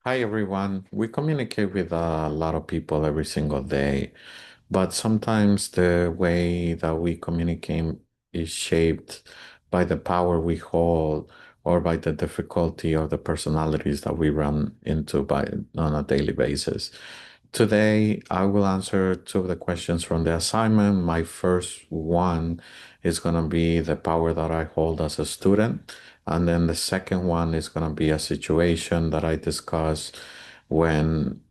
Hi everyone. We communicate with a lot of people every single day, but sometimes the way that we communicate is shaped by the power we hold or by the difficulty of the personalities that we run into on a daily basis. Today, I will answer two of the questions from the assignment. My first one is going to be the power that I hold as a student. And then the second one is going to be a situation that I discussed when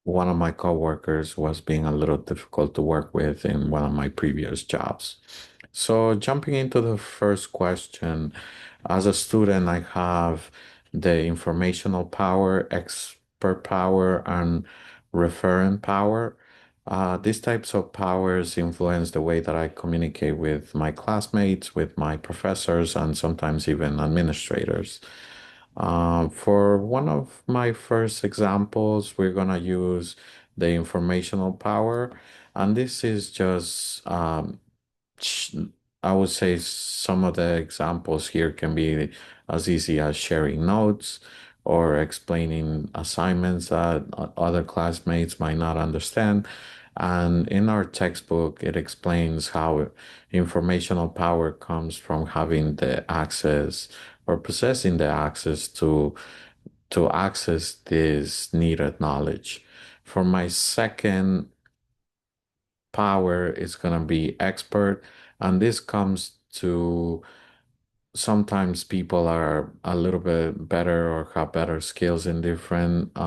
one of my coworkers was being a little difficult to work with in one of my previous jobs. So, jumping into the first question, as a student, I have the informational power, expert power, and referent power. These types of powers influence the way that I communicate with my classmates, with my professors, and sometimes even administrators. For one of my first examples, we're going to use the informational power. And this is just, sh- I would say some of the examples here can be as easy as sharing notes or explaining assignments that other classmates might not understand. And in our textbook, it explains how informational power comes from having the access or possessing the access to access this needed knowledge. For my second power is going to be expert, and this comes to sometimes people are a little bit better or have better skills in different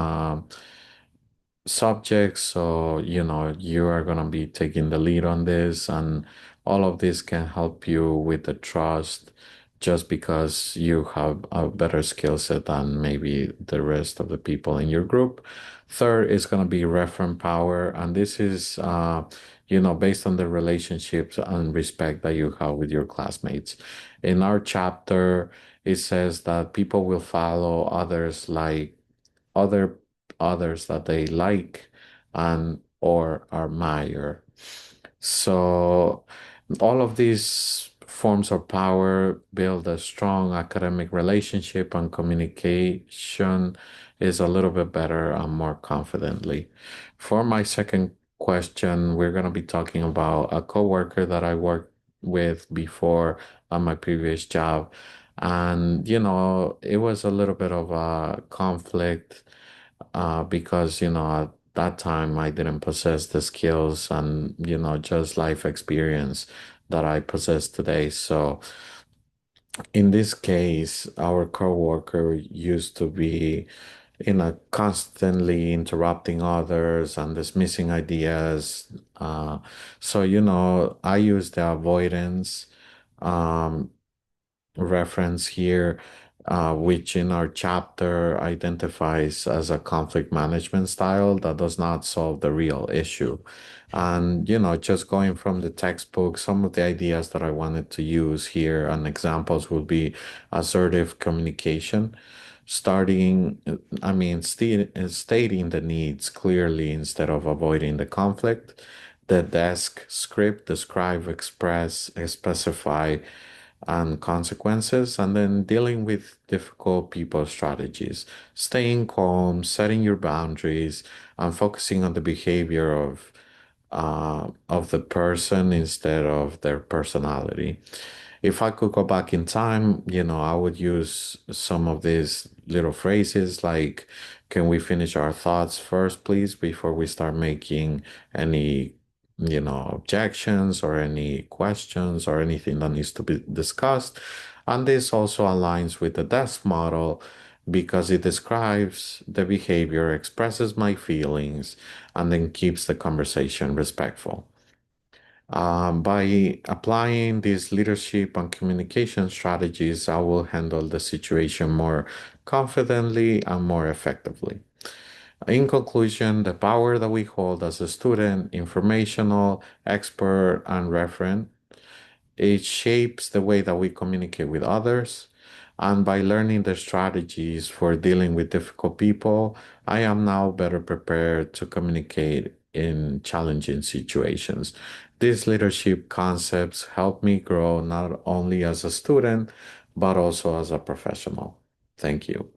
subjects. So, you are going to be taking the lead on this, and all of this can help you with the trust just because you have a better skill set than maybe the rest of the people in your group. Third is going to be reference power, and this is, based on the relationships and respect that you have with your classmates. In our chapter, it says that people will follow other others that they like and or admire. So all of these forms of power build a strong academic relationship, and communication is a little bit better and more confidently. For my second question, we're going to be talking about a coworker that I worked with before on my previous job. And, it was a little bit of a conflict because, at that time I didn't possess the skills and, just life experience that I possess today. So in this case, our coworker used to be, constantly interrupting others and dismissing ideas. So, I use the avoidance. Um, reference here, which in our chapter identifies as a conflict management style that does not solve the real issue. And, just going from the textbook, some of the ideas that I wanted to use here and examples would be assertive communication, starting, stating the needs clearly instead of avoiding the conflict. The desk script, describe, express, specify, and consequences, and then dealing with difficult people strategies, staying calm, setting your boundaries, and focusing on the behavior of the person instead of their personality. If I could go back in time, I would use some of these little phrases like, can we finish our thoughts first, please, before we start making any, objections or any questions or anything that needs to be discussed. And this also aligns with the desk model because it describes the behavior, expresses my feelings, and then keeps the conversation respectful. By applying these leadership and communication strategies, I will handle the situation more confidently and more effectively. In conclusion, the power that we hold as a student, informational, expert, and referent, it shapes the way that we communicate with others. And by learning the strategies for dealing with difficult people, I am now better prepared to communicate in challenging situations. These leadership concepts help me grow not only as a student, but also as a professional. Thank you.